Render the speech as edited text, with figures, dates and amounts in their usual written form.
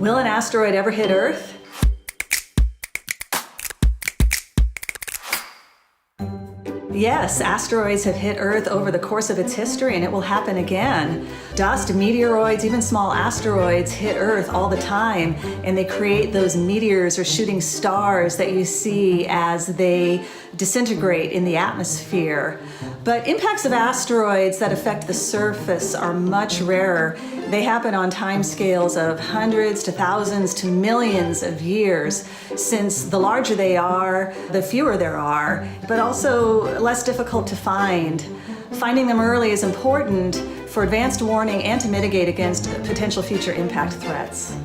Will an asteroid ever hit Earth? Yes, asteroids have hit Earth over the course of its history, and it will happen again. Dust, meteoroids, even small asteroids hit Earth all the time, and they create those meteors or shooting stars that you see as they disintegrate in the atmosphere. But impacts of asteroids that affect the surface are much rarer. They happen on timescales of hundreds to thousands to millions of years, since the larger they are, the fewer there are, but also less difficult to find. Finding them early is important for advanced warning and to mitigate against potential future impact threats.